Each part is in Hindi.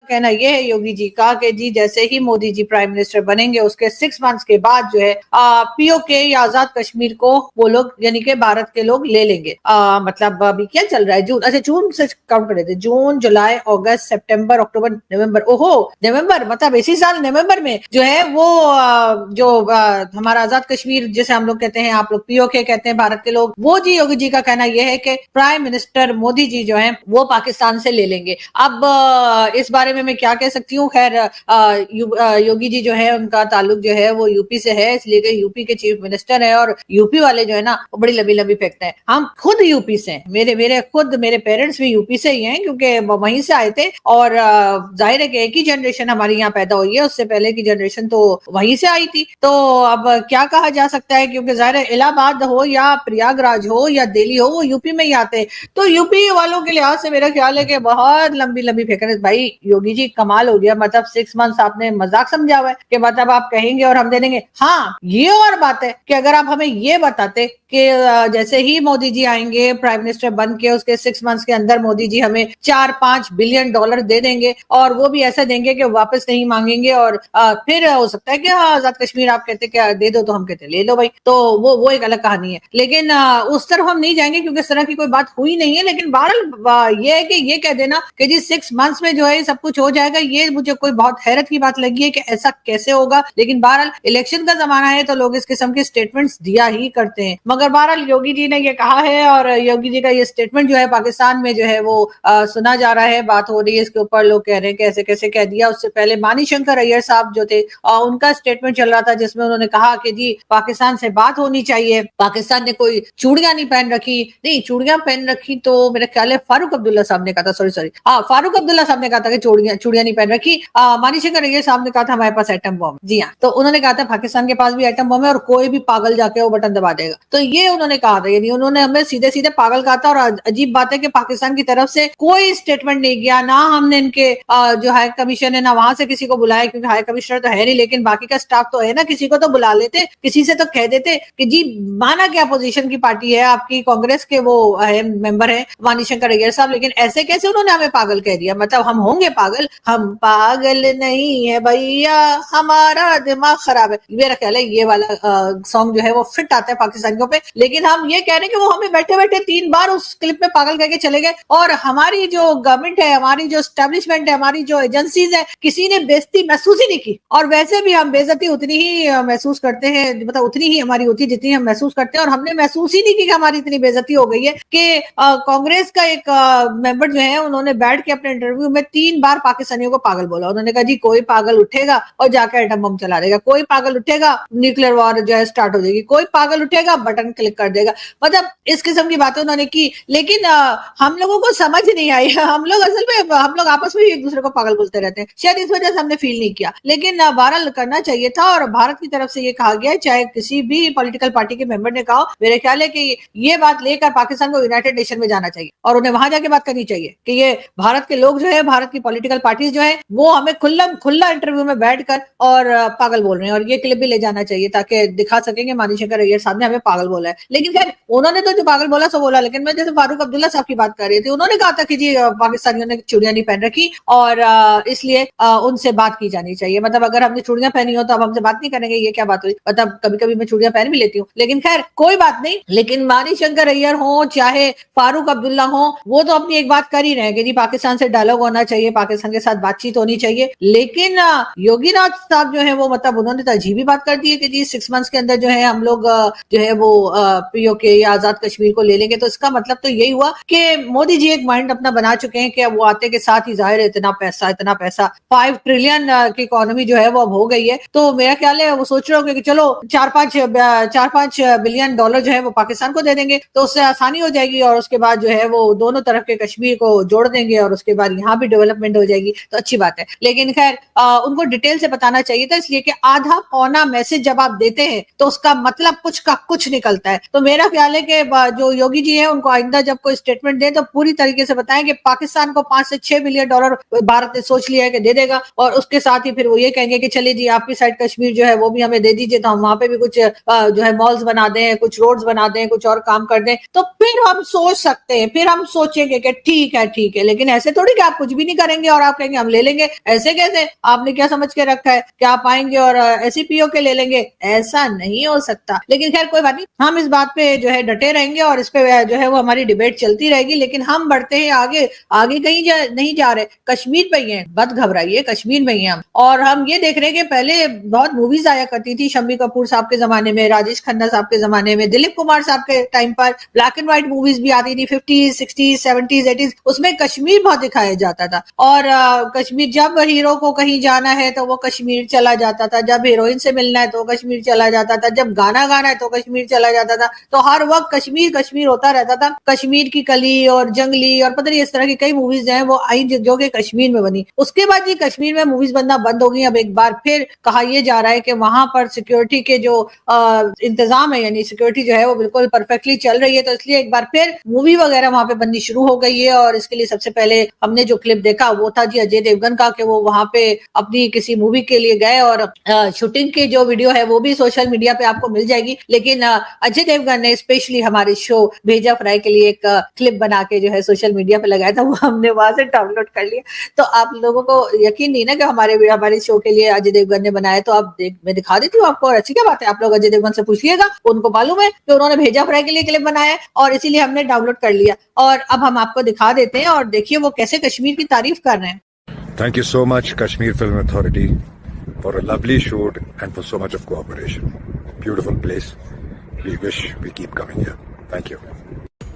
कहना यह है योगी जी का कि जी जैसे ही मोदी जी प्राइम मिनिस्टर बनेंगे उसके 6 मंथ्स के बाद जो है पीओके या आजाद कश्मीर को वो लोग यानी कि भारत के लोग ले लेंगे। मतलब अभी क्या चल रहा है, जून, अच्छा जून से काउंट कर देते, जून जुलाई अगस्त सितंबर अक्टूबर नवंबर, ओहो नवंबर, मतलब इसी साल नवंबर में जो है वो हमारा आजाद कश्मीर जिसे हम लोग कहते हैं, आप लोग पीओके कहते हैं भारत के लोग, वो जी योगी जी का कहना यह है कि प्राइम मिनिस्टर मोदी जी जो है वो पाकिस्तान से ले लेंगे। अब इस बारे में मैं क्या कह सकती हूँ, खैर योगी जी जो है उनका ताल्लुक जो है वो यूपी से है, इसलिए कि यूपी के चीफ मिनिस्टर है और यूपी वाले जो है ना वो बड़ी लंबी लंबी फेंकते हैं। हम खुद यूपी से हैं, मेरे पेरेंट्स भी यूपी से ही हैं क्योंकि वहीं से आए थे और जाहिर है कि एक ही जनरेशन हमारी यहाँ पैदा हुई है, उससे पहले की जनरेशन तो वहीं से आई थी। तो अब क्या कहा जा सकता है, क्योंकि जाहिर है इलाहाबाद हो या प्रयागराज हो या दिल्ली हो वो यूपी में ही आते हैं, तो यूपी वालों के लिहाज से मेरा ख्याल है कि बहुत लंबी लंबी फेंक रहे। भाई योगी जी कमाल हो गया, मतलब 6 मंथ्स आपने मजाक समझा हुआ है कि मतलब आप कहेंगे और हम दे देंगे। हाँ ये और बात है कि अगर आप हमें ये बताते कि जैसे ही मोदी जी आएंगे प्राइम मिनिस्टर बन के उसके 6 मंथ्स के अंदर मोदी जी हमें 4-5 बिलियन डॉलर दे देंगे और वो भी ऐसा देंगे कि वापस नहीं मांगेंगे, और फिर हो सकता है कि हाँ आजाद कश्मीर आप कहते क्या दे दो, तो हम कहते ले लो भाई, तो वो एक अलग कहानी है। लेकिन उस तरफ हम नहीं जाएंगे क्योंकि इस तरह की कोई बात हुई नहीं है। लेकिन बहरहाल ये है कि ये कह देना कि जी 6 मंथ्स में जो है सब कुछ हो जाएगा, ये मुझे कोई बहुत हैरत की बात लगी है कि ऐसा कैसे होगा। लेकिन बहरहाल इलेक्शन का जमाना है तो लोग इस किस्म के स्टेटमेंट्स दिया ही करते हैं। मगर बहरहाल योगी जी ने ये कहा है और योगी जी का ये स्टेटमेंट जो है पाकिस्तान में जो है वो सुना जा रहा है, बात हो रही है इसके ऊपर, लोग कह रहे हैं कि ऐसे कैसे कह दिया। उससे पहले मानीशंकर अय्यर साहब जो थे उनका स्टेटमेंट चल रहा था जिसमें उन्होंने कहा कि जी पाकिस्तान से बात होनी चाहिए, पाकिस्तान ने कोई चूड़ियां नहीं पहन रखी, नहीं चूड़ियां पहन रखी तो मेरे ख्याल है फारूक अब्दुल्ला साहब ने कहा था, सॉरी फारूक अब्दुल्ला साहब ने कहा था कि चूड़ियां नहीं पहन रखी। मानीशंकर अय्यर साहब ने कहा था हमारे पास एटम बम, जी हाँ, तो उन्होंने कहा था पाकिस्तान के पास भी एटम बम है और कोई भी पागल जाके वो बटन दबा देगा, तो ये उन्होंने कहा था। यानी उन्होंने हमें सीधे सीधे पागल कहा था। और अजीब बात है कि पाकिस्तान की तरफ से कोई स्टेटमेंट नहीं किया, ना हमने इनके जो हाई कमीशन है ना वहां से किसी को बुलाया, क्योंकि हाई कमिश्नर तो है नहीं, लेकिन बाकी का स्टाफ तो है ना, किसी को तो बुला लेते, किसी से तो कह देते कि जी माना क्या अपोजिशन की पार्टी है आपकी, कांग्रेस के वो है मेंबर है मानीशंकर अय्यर साहब, लेकिन ऐसे कैसे उन्होंने हमें पागल कह दिया। मतलब हम होंगे पागल? हम पागल नहीं है भैया, हमारा दिमाग खराब है, मेरा ख्याल है ये वाला सॉन्ग जो है वो फिट आता है पाकिस्तानियों पे। लेकिन हम ये कह रहे हैं कि वो हमें बैठे बैठे 3 बार उस क्लिप में पागल कह के चले गए, और हमारी जो गवर्नमेंट है, हमारी जो स्टैब्लिशमेंट है, हमारी जो एजेंसीज है, किसी ने बेइज्जती महसूस ही नहीं की। और वैसे भी हम बेइज्जती उतनी ही महसूस करते हैं, मतलब उतनी ही हमारी होती है जितनी हम महसूस करते हैं, और हमने महसूस ही नहीं की कि हमारी इतनी बेइज्जती हो गई है कि कांग्रेस का एक मेंबर जो है उन्होंने बैठ के अपने इंटरव्यू में 3 बार पाकिस्तानियों को पागल बोला। उन्होंने कहा जी कोई पागल उठेगा और जाकर एटम बम चला देगा, कोई पागल उठेगा न्यूक्लियर वॉर जो है स्टार्ट हो जाएगी, कोई पागल उठेगा बटन क्लिक कर देगा। मतलब इस किस्म की बातें उन्होंने की, लेकिन हम लोगों को समझ नहीं आई। हम लोग असल में हम लोग आपस में एक दूसरे को पागल बोलते रहते हैं, शायद इस वजह से हमने फील नहीं किया। लेकिन बहरहाल करना चाहिए था, और भारत की तरफ से ये कहा गया, चाहे किसी भी पॉलिटिकल पार्टी के मेंबर ने कहा, मेरे ख्याल है कि ये बात लेकर पाकिस्तान को यूनाइटेड नेशन में जाना चाहिए और उन्हें वहां जाके बात करनी चाहिए कि ये भारत के लोग जो है, भारत की पॉलिटिकल पार्टीज जो है वो हमें खुला इंटरव्यू में बैठकर और पागल बोल रहे हैं, और ये क्लिप भी ले जाना चाहिए ताकि दिखा सकेंगे मानीशंकर अय्यर साहब ने हमें पागल बोला है। लेकिन खैर उन्होंने तो जो पागल बोला सो बोला, लेकिन मैं जैसे फारूक अब्दुल्ला साहब की बात कर रही थी, उन्होंने कहा था कि जी पाकिस्तानियों ने चूड़ियां नहीं पहन रखी और इसलिए उनसे बात की जानी चाहिए। मतलब अगर हमने चूड़ियां पहनी हो तो अब हमसे बात नहीं करेंगे, ये क्या बात हुई। मतलब कभी कभी मैं चूड़ियां पहन भी लेती हूँ, लेकिन खैर कोई बात नहीं। लेकिन मानीशंकर अय्यर हो चाहे फारूक अब्दुल्ला हो, वो तो अपनी एक बात कर ही रहे हैं कि जी पाकिस्तान से डायलॉग होना चाहिए, पाकिस्तान के साथ बातचीत होनी चाहिए। लेकिन योगी नाथ साहब जो है वो मतलब उन्होंने तो अजीब ही बात कर दी है कि जी 6 मंथ्स के अंदर जो है हम लोग जो है वो पीओके या आजाद कश्मीर को ले लेंगे। तो इसका मतलब तो यही हुआ कि मोदी जी एक माइंड अपना बना चुके हैं कि वो आते के साथ ही जाहिर है इतना पैसा 5 ट्रिलियन की इकोनॉमी जो है वो अब हो गई है। तो मेरा ख्याल है वो सोच रहे हो कि चलो 4-5 बिलियन डॉलर जो है वो पाकिस्तान को दे देंगे तो उससे आसानी हो जाएगी, और उसके बाद जो है वो दोनों तरफ के कश्मीर को जोड़ देंगे और उसके बाद यहाँ भी डेवलपमेंट हो जाएगी, तो अच्छी बात है। लेकिन खैर उनको डिटेल से बताना चाहिए था, इसलिए कि आधा पौना मैसेज जब आप देते हैं तो उसका मतलब कुछ का कुछ निकलता है। तो मेरा ख्याल है कि जो योगी जी है उनको आइंदा जब कोई स्टेटमेंट दे तो पूरी तरीके से बताएं कि पाकिस्तान को 5 से 6 बिलियन डॉलर भारत ने सोच लिया है कि दे देगा, और उसके साथ ही फिर वो ये कहेंगे कि चलिए जी आपकी साइड कश्मीर जो है वो भी हमें दे दीजिए, तो हम वहां पे भी कुछ जो है मॉल्स बना दें, कुछ रोड्स बना दें, कुछ और काम कर दें, तो फिर हम सोच सकते हैं, फिर हम सोचेंगे कि ठीक है। लेकिन ऐसे थोड़ी कि आप कुछ भी नहीं करेंगे और आप कहेंगे हम ले लेंगे, ऐसे कैसे, आपने क्या समझ के रखा है कि आप आएंगे और ऐसी पीओके ले लेंगे, ऐसा नहीं हो सकता। लेकिन खैर कोई बात नहीं, हम इस बात पे जो है डटे रहेंगे और इस पे जो है वो हमारी डिबेट चलती रहेगी। लेकिन हम बढ़ते हैं आगे, आगे कहीं नहीं जा रहे, कश्मीर पे ही है, मत घबराइए, कश्मीर में ही हम। और हम ये देख रहे हैं कि पहले बहुत मूवीज आया करती थी, शम्मी कपूर साहब के जमाने में, राजेश खन्ना साहब के जमाने में, दिलीप कुमार साहब के टाइम पर ब्लैक एंड व्हाइट मूवीज भी आती थी 50s 60s 70s 80s, उसमें कश्मीर बहुत दिखाया जाता था। और कश्मीर, जब हीरो को कहीं जाना है तो वो कश्मीर चला जाता था, जब हीरोइन से मिलना है तो कश्मीर चला जाता था, जब गाना गाना है तो कश्मीर चला जाता था। तो हर वक्त कश्मीर कश्मीर होता रहता था। कश्मीर की कली और जंगली और पता नहीं इस तरह की कई मूवीज हैं वो आई जो कि कश्मीर में बनी। उसके बाद ये कश्मीर में मूवीज बनना बंद हो गई। अब एक बार फिर कहा यह जा रहा है कि वहां पर सिक्योरिटी के जो इंतजाम है, यानी सिक्योरिटी जो है वो बिल्कुल परफेक्टली चल रही है, तो इसलिए एक बार फिर मूवी वगैरह वहां पे बननी शुरू हो गई है। और इसके लिए सबसे पहले हमने जो क्लिप देखा वो था जी अजय देवगन का, कि वो वहां पे अपनी किसी मूवी के लिए गए और शूटिंग की जो वीडियो है वो भी सोशल मीडिया पे आपको मिल जाएगी। लेकिन अजय देवगन ने स्पेशली हमारे शो भेजा फ्राई के लिए एक क्लिप बना के जो है सोशल मीडिया पे लगाया था, वो हमने वहां से डाउनलोड कर लिया। तो आप लोगों को यकीन नहीं ना कि हमारे शो के लिए अजय देवगन ने बनाया, तो आप मैं दिखा देती हूँ आपको। और अच्छी क्या बात है, आप लोग अजय देवगन से पूछिएगा, उनको मालूम है कि उन्होंने भेजा फ्राई के लिए क्लिप बनाया है और इसीलिए हमने डाउनलोड कर लिया। और अब हम आपको दिखा देते हैं और देखिए वो कैसे कश्मीर की तारीफ कर रहे हैं। Thank you so much, Kashmir Film Authority, for a lovely shoot and for so much of cooperation. Beautiful place. We wish we keep coming here. Thank you.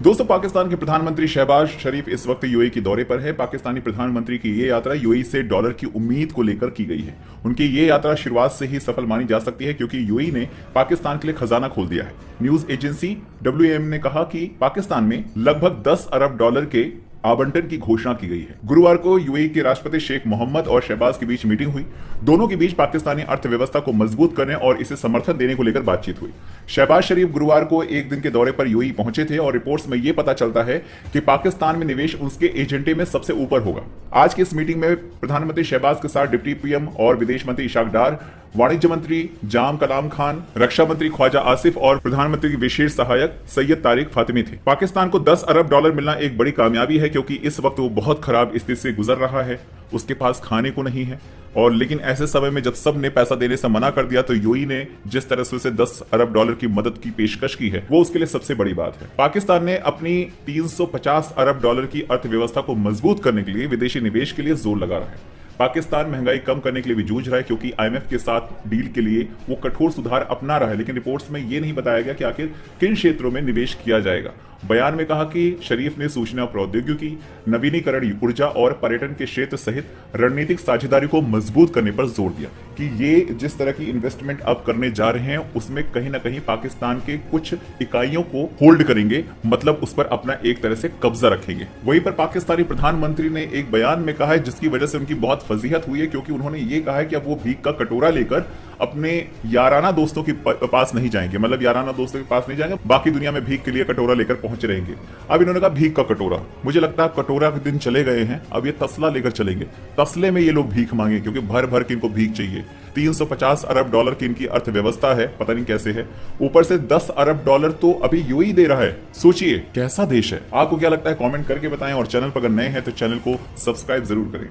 दोस्तों, पाकिस्तान के प्रधानमंत्री शहबाज शरीफ इस वक्त यूएई के दौरे पर है। पाकिस्तानी प्रधानमंत्री की ये यात्रा यूएई से डॉलर की उम्मीद को लेकर की गई है। उनकी ये यात्रा शुरुआत से ही सफल मानी जा सकती है क्योंकि यूएई ने पाकिस्तान के लिए खजाना खोल दिया है। न्यूज एजेंसी WAM ने कहा कि पाकिस्तान में लगभग 10 अरब डॉलर के आवंटन की घोषणा की गई है। गुरुवार को यूएई के राष्ट्रपति शेख मोहम्मद और शहबाज के बीच मीटिंग हुई। दोनों के बीच पाकिस्तानी अर्थव्यवस्था को मजबूत करने और इसे समर्थन देने को लेकर बातचीत हुई। शहबाज शरीफ गुरुवार को एक दिन के दौरे पर यूएई पहुंचे थे और रिपोर्ट्स में यह पता चलता है कि पाकिस्तान में निवेश उसके एजेंडे में सबसे ऊपर होगा। आज की इस मीटिंग में प्रधानमंत्री शहबाज के साथ डिप्टी PM और विदेश मंत्री इशाक डार, वाणिज्य मंत्री जाम कलाम खान, रक्षा मंत्री ख्वाजा आसिफ और प्रधानमंत्री की विशेष सहायक सैयद तारिक फातिमी थे। पाकिस्तान को 10 अरब डॉलर मिलना एक बड़ी कामयाबी है क्योंकि इस वक्त वो बहुत खराब स्थिति से गुजर रहा है, उसके पास खाने को नहीं है। और लेकिन ऐसे समय में जब सब ने पैसा देने से मना कर दिया तो यूएई ने जिस तरह से उसे 10 अरब डॉलर की मदद की पेशकश की है वो उसके लिए सबसे बड़ी बात है। पाकिस्तान ने अपनी 350 अरब डॉलर की अर्थव्यवस्था को मजबूत करने के लिए विदेशी निवेश के लिए जोर लगा रहा है। पाकिस्तान महंगाई कम करने के लिए भी जूझ रहा है क्योंकि IMF के साथ डील के लिए वो कठोर सुधार अपना रहा है, लेकिन रिपोर्ट्स में ये नहीं बताया गया कि आखिर किन क्षेत्रों में निवेश किया जाएगा। बयान में कहा कि शरीफ ने सूचना प्रौद्योगिकी, नवीनीकरण ऊर्जा और पर्यटन के क्षेत्र सहित रणनीतिक साझेदारी को मजबूत करने पर जोर दिया कि ये जिस तरह की इन्वेस्टमेंट अब करने जा रहे हैं उसमें कहीं ना कहीं पाकिस्तान के कुछ इकाइयों को होल्ड करेंगे, मतलब उस पर अपना एक तरह से कब्जा रखेंगे। वहीं पर पाकिस्तानी प्रधानमंत्री ने एक बयान में कहा है जिसकी वजह से उनकी बहुत फजीहत हुई है क्योंकि उन्होंने ये कहा है कि अब वो भीख का कटोरा लेकर अपने याराना दोस्तों के पास नहीं जाएंगे, मतलब याराना दोस्तों के पास नहीं जाएंगे, बाकी दुनिया में भीख के लिए कटोरा लेकर पहुंच रहेंगे। अब इन्होंने कहा भीख का कटोरा, मुझे लगता है कटोरा के दिन चले गए हैं, अब ये तसला लेकर चलेंगे। तसले में ये लोग भीख मांगे क्योंकि भर भर के इनको भीख चाहिए। 350 अरब डॉलर की इनकी अर्थव्यवस्था है, पता नहीं कैसे है, ऊपर से 10 अरब डॉलर तो अभी यूएई दे रहा है। सोचिए कैसा देश है। आपको क्या लगता है कमेंट करके बताएं और चैनल पर अगर नए हैं तो चैनल को सब्सक्राइब जरूर करें।